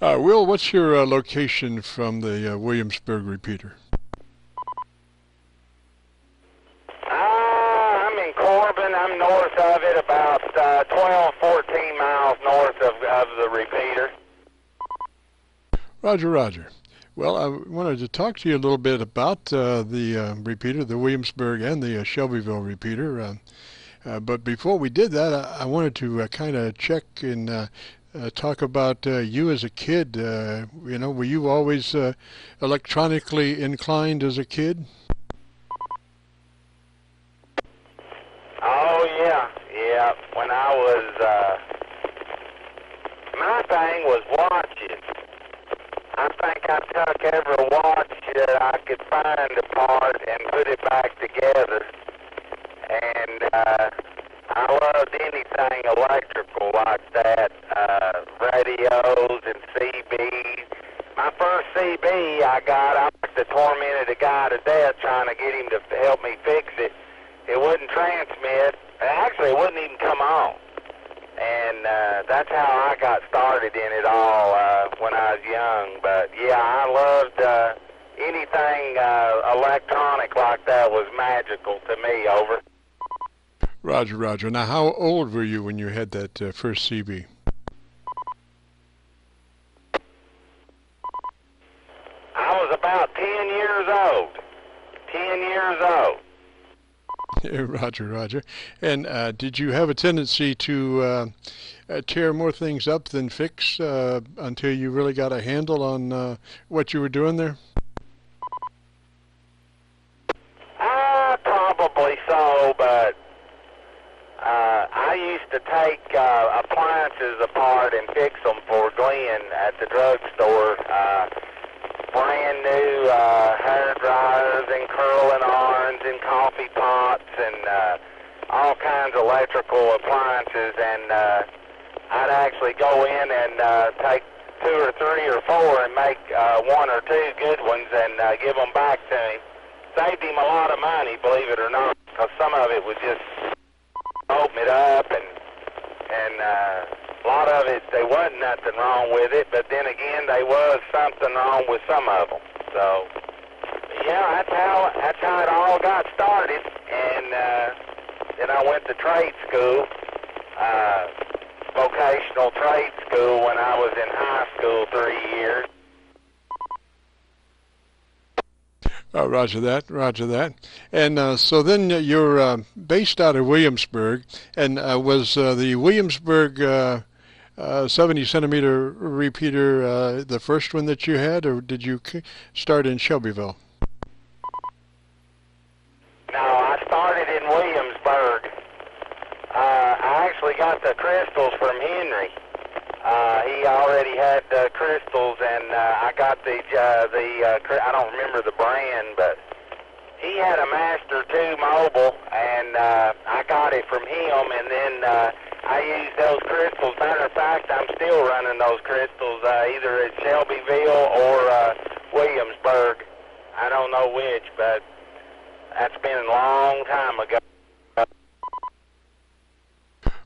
Will, what's your location from the Williamsburg repeater? I'm in Corbin. I'm north of it, about 12, 14 miles north of the repeater. Roger, roger. Well, I wanted to talk to you a little bit about the repeater, the Williamsburg and the Shelbyville repeater. But before we did that, I wanted to kind of check and talk about you as a kid. You know, were you always electronically inclined as a kid? Oh, yeah. Yeah. When I was, my thing was watches. I think I took every watch that I could find apart and put it back together. And I loved anything electrical like that, radios and CBs. My first CB I must have tormented a guy to death trying to get him to help me fix it. It wouldn't transmit. Actually, it wouldn't even come on. And that's how I got started in it all when I was young. But, yeah, I loved anything electronic like that was magical to me, over. Roger, roger. Now, how old were you when you had that first CB? I was about 10 years old. 10 years old. Roger, roger. And did you have a tendency to tear more things up than fix until you really got a handle on what you were doing there? Probably so, but I used to take appliances apart and fix them for Glenn at the drugstore. Brand new hair dryers and curling irons and coffee pots and all kinds of electrical appliances. And I'd actually go in and take 2 or 3 or 4 and make 1 or 2 good ones and give them back to him. Saved him a lot of money, believe it or not, because some of it was just open it up, and a lot of it, there wasn't nothing wrong with it, but then again, there was something wrong with some of them. So, yeah, that's how it all got started, and then I went to trade school, vocational trade school when I was in high school 3 years. Roger that, roger that. And so then you're based out of Williamsburg, and was the Williamsburg 70 centimeter repeater the first one that you had, or did you start in Shelbyville? No, I started in Williamsburg. I actually got the crystals from Henry. He already had crystals, and I got I don't remember the brand, but he had a Master 2 Mobile, and I got it from him, and then I used those crystals. Matter of fact, I'm still running those crystals either at Shelbyville or Williamsburg. I don't know which, but that's been a long time ago.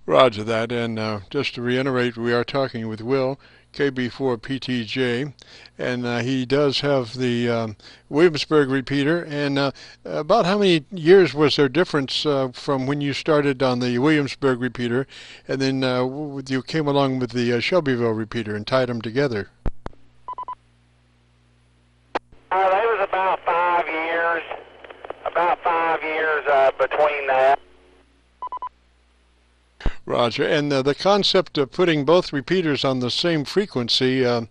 Roger that, and just to reiterate, we are talking with WILL-KB4PTJ, and he does have the Williamsburg repeater. And about how many years was there difference from when you started on the Williamsburg repeater and then you came along with the Shelbyville repeater and tied them together? There was about 5 years, between that. Roger. And the concept of putting both repeaters on the same frequency, a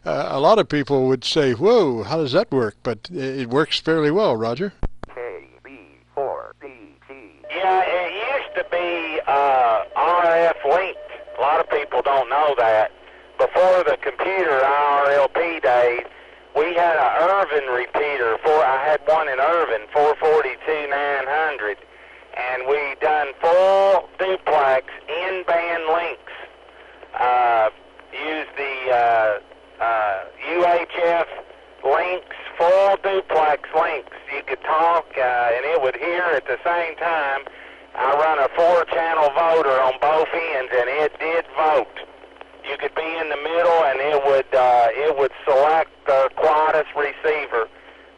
lot of people would say, whoa, how does that work? But it works fairly well, Roger. KB4PTJ. Yeah, it used to be RF linked. A lot of people don't know that. Before the computer I.R.L.P days, we had a Irvin repeater. I had one in Irvin, 442-900. And we done full duplex in-band links. Used the UHF links, full duplex links. You could talk and it would hear at the same time. I run a 4-channel voter on both ends, and it did vote. You could be in the middle, and it would select the quietest receiver.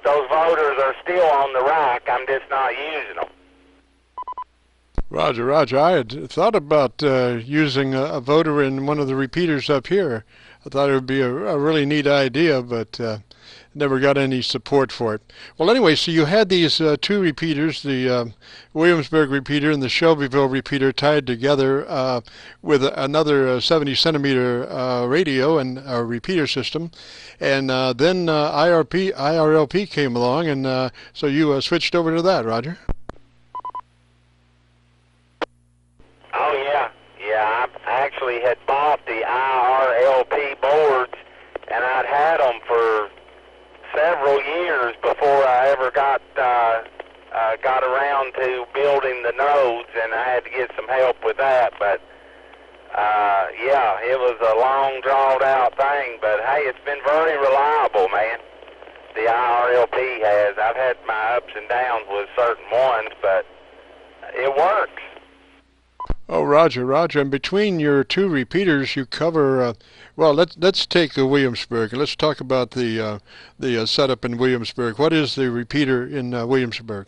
Those voters are still on the rack. I'm just not using them. Roger, Roger. I had thought about using a voter in one of the repeaters up here. I thought it would be a really neat idea, but never got any support for it. Well, anyway, so you had these two repeaters, the Williamsburg repeater and the Shelbyville repeater, tied together with another 70-centimeter radio and a repeater system, and then I.R.L.P came along, and so you switched over to that, Roger. Oh yeah, yeah. I actually had bought the I.R.L.P boards, and I'd had them for several years before I ever got around to building the nodes, and I had to get some help with that. But yeah, it was a long, drawn-out thing. But hey, it's been very reliable, man. The I.R.L.P has. I've had my ups and downs with certain ones, but it works. Oh, Roger, Roger. And between your two repeaters, you cover. Well, let's take Williamsburg. Let's talk about the setup in Williamsburg. What is the repeater in Williamsburg?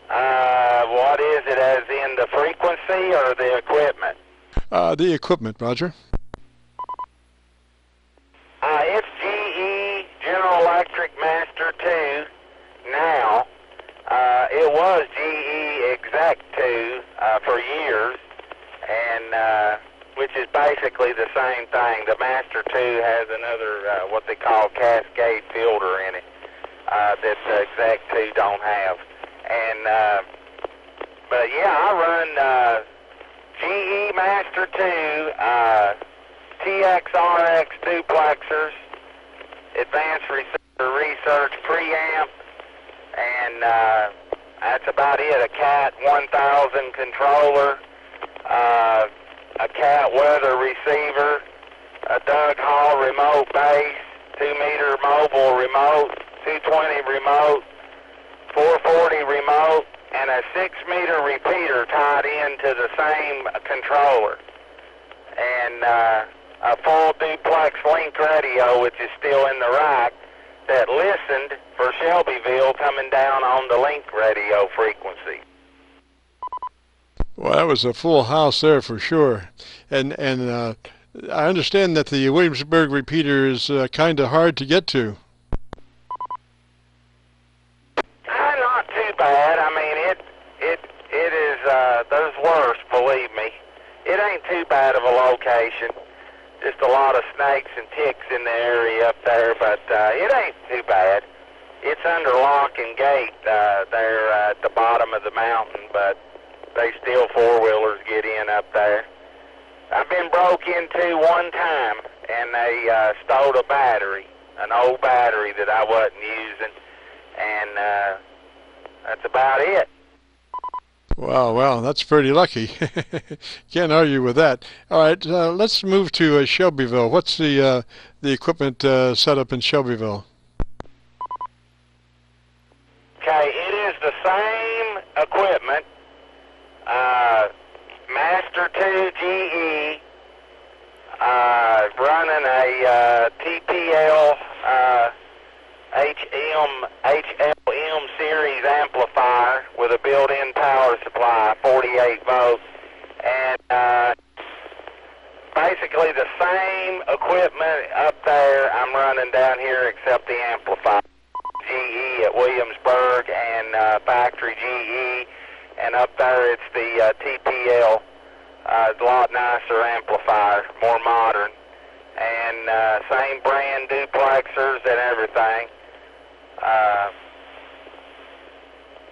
What is it, as in the frequency or the equipment? The equipment, Roger. It's GE General Electric Master 2 now. It was GE Exec 2 for years, and which is basically the same thing. The Master 2 has another, what they call cascade filter in it, that the Exec 2 don't have. And, but yeah, I run GE Master 2, TXRX duplexers, advanced research preamp, and that's about it. A CAT 1000 controller, a CAT weather receiver, a Doug Hall remote base, 2-meter mobile remote, 220 remote, 440 remote, and a 6-meter repeater tied into the same controller. And a full duplex link radio, which is still in the rack, that listened for Shelbyville coming down on the link radio frequency. Well, that was a full house there for sure. And I understand that the Williamsburg repeater is kind of hard to get to. Not too bad. I mean, it is, there's worse, believe me. It ain't too bad of a location. Just a lot of snakes and ticks in the area up there, but it ain't too bad. It's under lock and gate there at the bottom of the mountain, but they still four-wheelers get in up there. I've been broke into one time, and they stole a battery, an old battery that I wasn't using, and that's about it. Wow, well, that's pretty lucky. Can't argue with that. All right, let's move to Shelbyville. What's the equipment setup in Shelbyville? Okay, it is the same equipment. Master 2 GE, running a TPL HLM series amplifier with a built-in power supply, 48 volts, and basically the same equipment up there I'm running down here except the amplifier. GE at Williamsburg and factory GE, and up there it's the TPL, a lot nicer amplifier, more modern, and same brand duplexers and everything.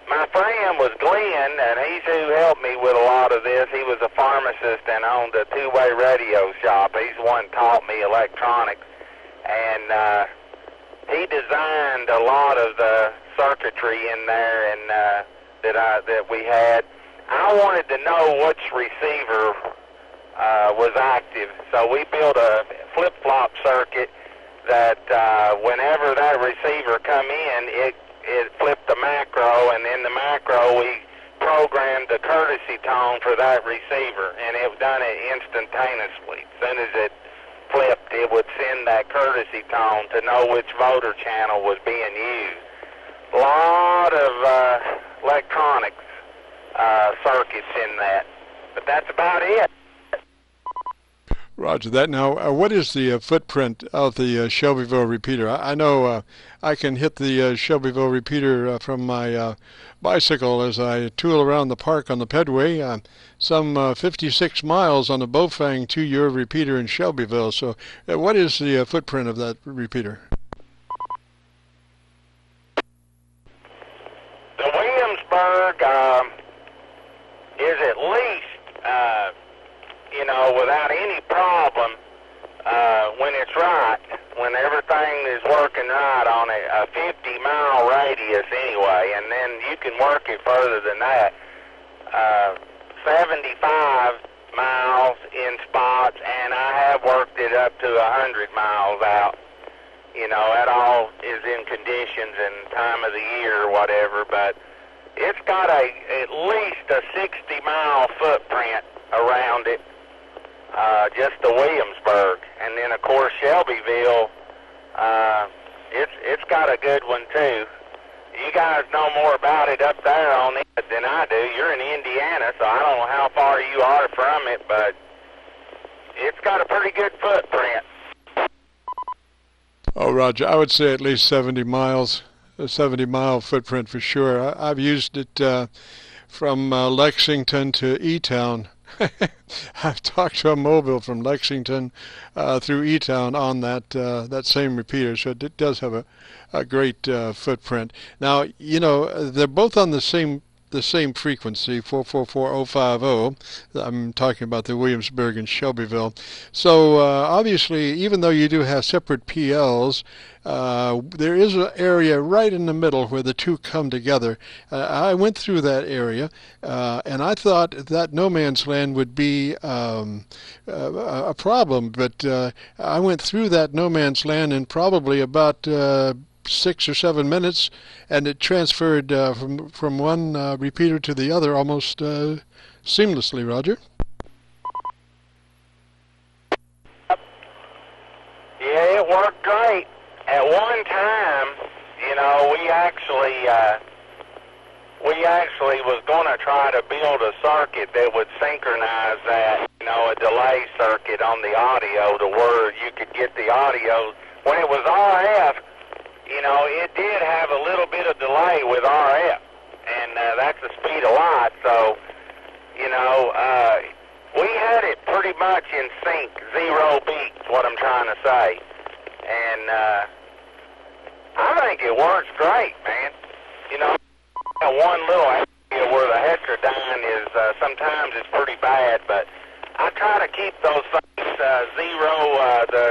My friend was Glenn, and he's who helped me with a lot of this. He was a pharmacist and owned a two-way radio shop. He's the one taught me electronics, and he designed a lot of the circuitry in there, and that we had. I wanted to know which receiver was active, so we built a flip-flop circuit that whenever that receiver come in, it flipped the macro, and in the macro we programmed the courtesy tone for that receiver, and it done it instantaneously. As soon as it it would send that courtesy tone to know which voter channel was being used. A lot of electronics circuits in that, but that's about it. Roger that. Now, what is the footprint of the Shelbyville repeater? I know I can hit the Shelbyville repeater from my bicycle as I tool around the park on the Pedway, some 56 miles on the Bofang to your repeater in Shelbyville. So what is the footprint of that repeater? The Williamsburg is at least, without any problem, when it's right, when everything is working right on it, a 50-mile radius anyway, and then you can work it further than that. 75 miles in spots, and I have worked it up to 100 miles out. That all is in conditions and time of the year or whatever, but it's got at least a 60-mile footprint around it, just the Williamsburg. And then, of course, Shelbyville, it's got a good one, too. You guys know more about it up there on it than I do. You're in Indiana, so I don't know how far you are from it, but it's got a pretty good footprint. Oh, Roger, I would say at least 70 miles, a 70-mile footprint for sure. I've used it from Lexington to E-Town. I've talked to a mobile from Lexington through E-Town on that same repeater, so it does have a great footprint. Now, they're both on the same frequency, 444.050. I'm talking about the Williamsburg and Shelbyville. So obviously, even though you do have separate PLs, there is an area right in the middle where the two come together. I went through that area, and I thought that no man's land would be a problem, but I went through that no man's land in probably about 6 or 7 minutes, and it transferred from one repeater to the other almost seamlessly, Roger. Yeah, it worked great. At one time, we actually was going to try to build a circuit that would synchronize that, a delay circuit on the audio to where you could get the audio. When it was RF, it did have a little bit of delay with RF, and that's the speed of light. So, we had it pretty much in sync, 0 beats, what I'm trying to say. And I think it works great, man. One little area where the heterodyne is, sometimes it's pretty bad, but I try to keep those things, the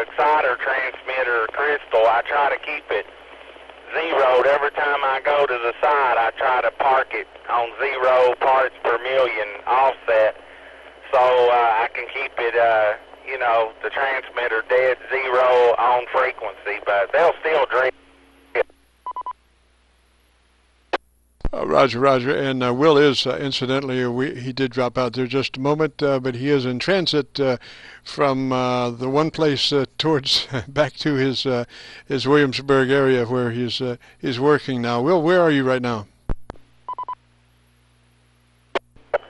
exciter transmitter crystal, I try to keep it zeroed. Every time I go to the side, I try to park it on 0 parts per million offset, so I can keep it, the transmitter dead 0 on frequency, but they'll still drift. Roger, and Will is, incidentally, he did drop out there just a moment, but he is in transit from the one place towards back to his Williamsburg area where he's working now. Will, where are you right now?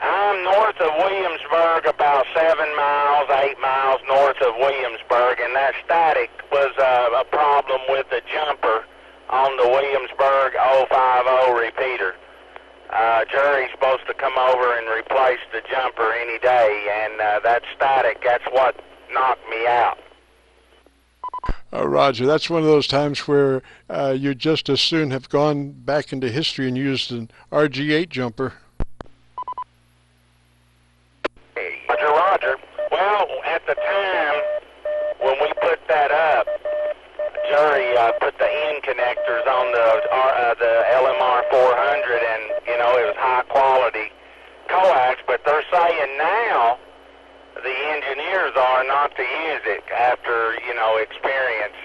I'm north of Williamsburg, about 7 miles, 8 miles north of Williamsburg, and that static was a problem with the jumper on the Williamsburg 050 repeater. Jury's supposed to come over and replace the jumper any day, and that static, that's what knocked me out. Roger, that's one of those times where you just as soon have gone back into history and used an RG8 jumper. Roger. Well, at the time when we put that up, Jury put the end connectors on the LMR 400, and it was high quality coax. But they're saying now the engineers are not to use it after experience,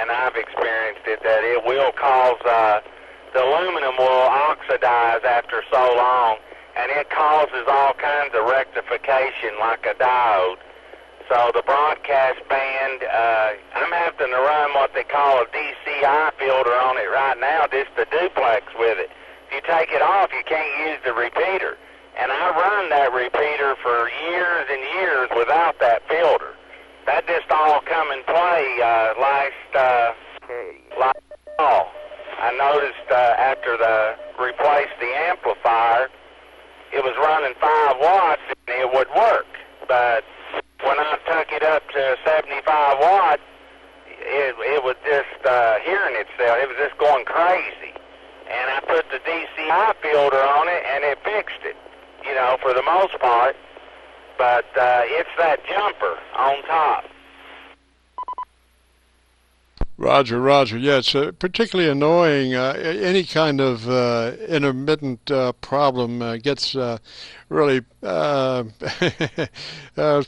and I've experienced it, that it will cause the aluminum will oxidize after so long, and it causes all kinds of rectification like a diode. So the broadcast band, I'm having to run what they call a DCI filter on it right now, just the duplex with it. If you take it off, you can't use the repeater. And I run that repeater for years and years without that filter. That just all come in play last fall. I noticed after the replaced the amplifier, it was running 5 watts and it would work. But when I took it up to 75 watts, it was just hearing itself. It was just going crazy. And I put the DCI filter on it and it fixed it, you know, for the most part. But it's that jumper on top. Roger, Roger. Yeah, it's particularly annoying. Any kind of intermittent problem gets really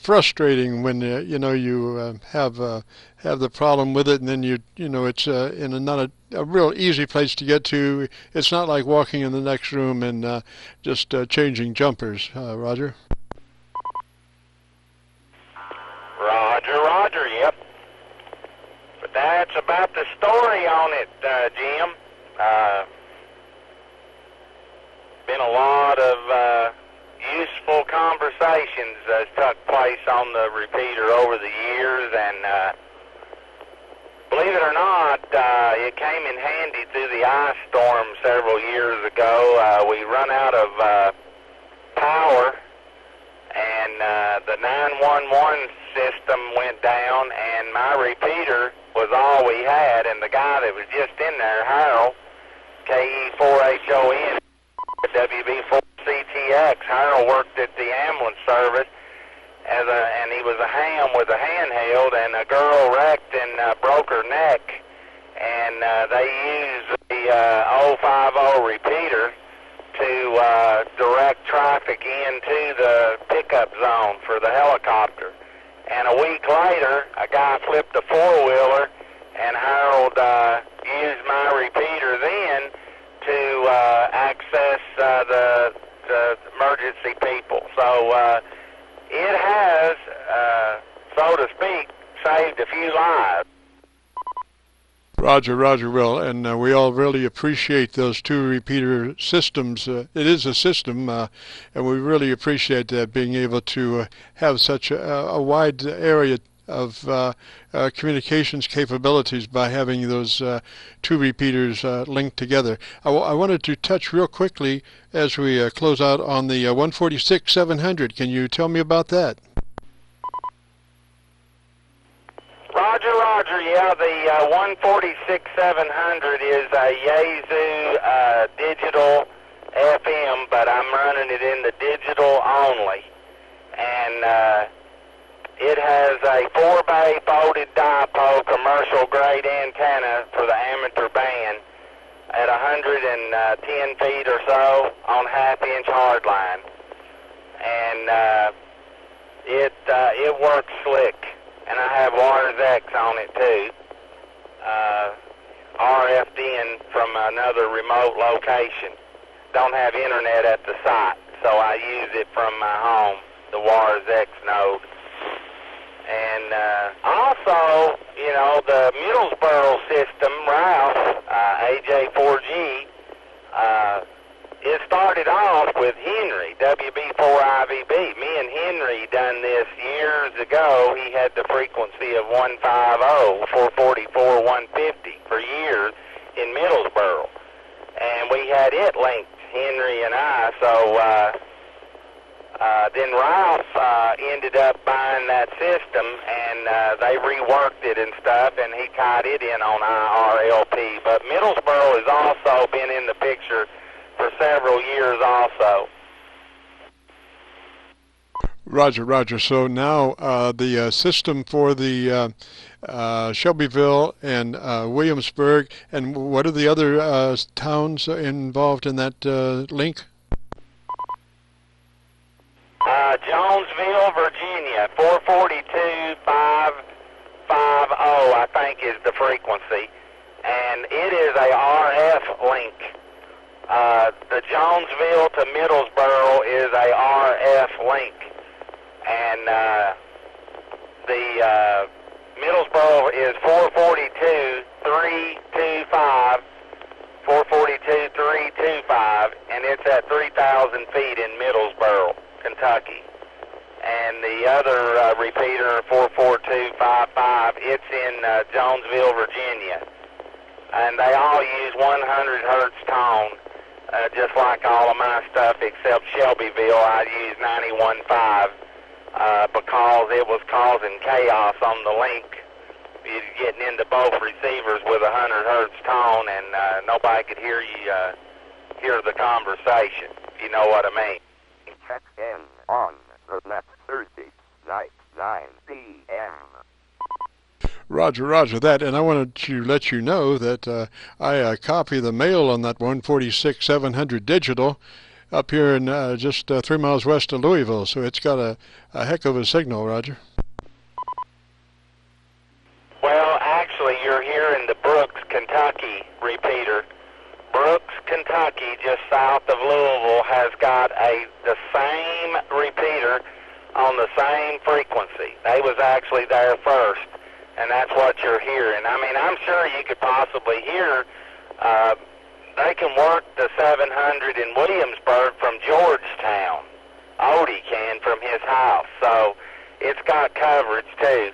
frustrating when you know you have the problem with it, and then you know it's in not a real easy place to get to. It's not like walking in the next room and just changing jumpers. Roger. Roger. Yep. That's about the story on it, Jim. Been a lot of useful conversations that took place on the repeater over the years, and believe it or not, it came in handy through the ice storm several years ago. We run out of power, and the 911 system went down, and my repeater was all we had, and the guy that was just in there, Harold, KE4HON, WB4CTX, Harold worked at the ambulance service, and he was a ham with a handheld, and a girl wrecked and broke her neck, and they used the 050 repeater to direct traffic into the pickup zone for the helicopter. And a week later, a guy flipped a four-wheeler, and Harold used my repeater then to access the emergency people. So it has, so to speak, saved a few lives. Roger, Will, and we all really appreciate those two repeater systems. It is a system, and we really appreciate that, being able to have such a wide area of communications capabilities by having those two repeaters linked together. I wanted to touch real quickly as we close out on the 146-700. Can you tell me about that? Roger, yeah, the 146-700 is a Yaesu digital FM, but I'm running it in the digital only. And it has a 4-bay folded dipole commercial grade antenna for the amateur band at 110 feet or so on half-inch hardline. And it works slick. And I have YAGI'S on it too, RF'd in from another remote location. Don't have internet at the site, so I use it from my home, the YAGI'S node. And also, you know, the Middlesboro system, Ralph, AJ4G, it started off with Henry, WB4IVB. Me and Henry done this years ago. He had the frequency of 150, 444, 150 for years in Middlesboro. And we had it linked, Henry and I. So then Ralph ended up buying that system, and they reworked it and stuff, and he tied it in on I.R.L.P. But Middlesboro has also been in the picture for several years also. Roger. So now the system for the Shelbyville and Williamsburg, and what are the other towns involved in that link? Jonesville, Virginia, 442-550, I think is the frequency, and it is a RF link. The Jonesville to Middlesboro is a RF link, and Middlesboro is 442,325, 442,325, and it's at 3,000 feet in Middlesboro, Kentucky. And the other repeater, 44255, it's in Jonesville, Virginia. And they all use 100 hertz tone, just like all of my stuff except Shelbyville. I use 91.5 because it was causing chaos on the link. You're getting into both receivers with 100 hertz tone, and nobody could hear you, hear the conversation, if you know what I mean. Check in on the next Thursday night, 9 p.m. Roger, roger that. And I wanted to let you know that I copy the mail on that 146-700 digital up here in just 3 miles west of Louisville. So it's got a heck of a signal, Roger. Well, actually, you're here in the Brooks, Kentucky repeater. Brooks, Kentucky, just south of Louisville, has got the same repeater on the same frequency. They was actually there first, and that's what you're hearing. I mean, I'm sure you could possibly hear, they can work the 700 in Williamsburg from Georgetown. Odie can from his house, so it's got coverage too.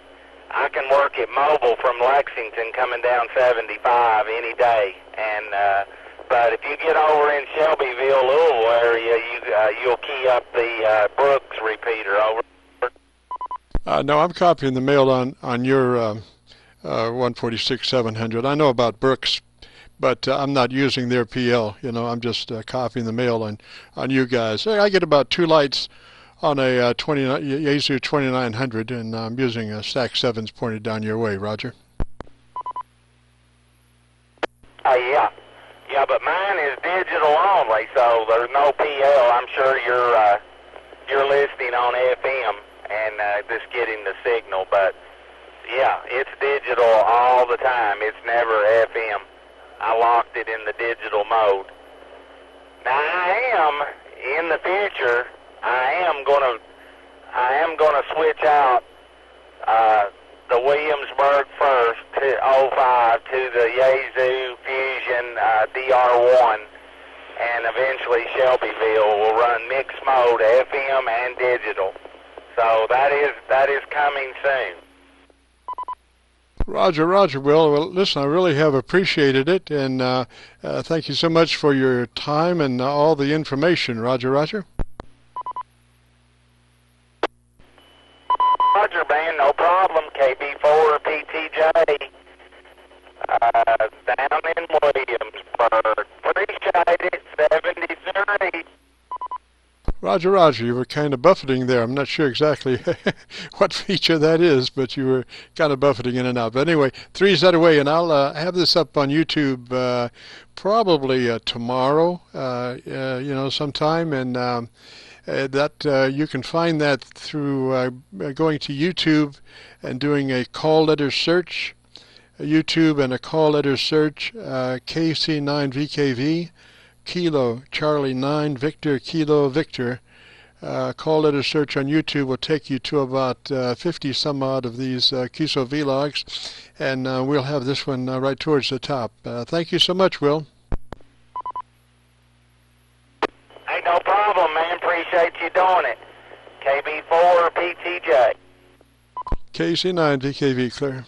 I can work it mobile from Lexington coming down 75 any day, and but if you get over in Shelbyville, Louisville area, you'll key up the Brooks repeater over. No, I'm copying the mail on your 146-700. I know about Brooks, but I'm not using their PL. You know, I'm just copying the mail on you guys. I get about 2 lights on a Yaesu 2900, and I'm using stack 7s pointed down your way, Roger. Yeah. Yeah, but mine is digital only, so there's no PL. I'm sure you're listening on FM and just getting the signal, but yeah, it's digital all the time. It's never FM. I locked it in the digital mode. Now I am in the future. I am gonna switch out the Williamsburg first to 05 to the Yaesu Fusion DR1, and eventually Shelbyville will run mixed mode FM and digital. So that is coming soon. Roger, Roger, Will. Well, listen, I really have appreciated it, and thank you so much for your time and all the information. Roger, Roger. Roger, man, no problem. KB4PTJ down in Williamsburg. Appreciate it. 73. Roger, Roger. You were kind of buffeting there. I'm not sure exactly what feature that is, but you were kind of buffeting in and out. But anyway, 3's that away, and I'll have this up on YouTube probably tomorrow, you know, sometime, and that you can find that through going to YouTube and doing a call letter search, YouTube and a call letter search, KC9VKV, Kilo Charlie 9 Victor Kilo Victor. Call letter search on YouTube will take you to about 50 some odd of these Qso-Vlogs, and we'll have this one right towards the top. Thank you so much, Will. Ain't no problem, man. Appreciate you doing it. KB4PTJ. KC9VKV, clear.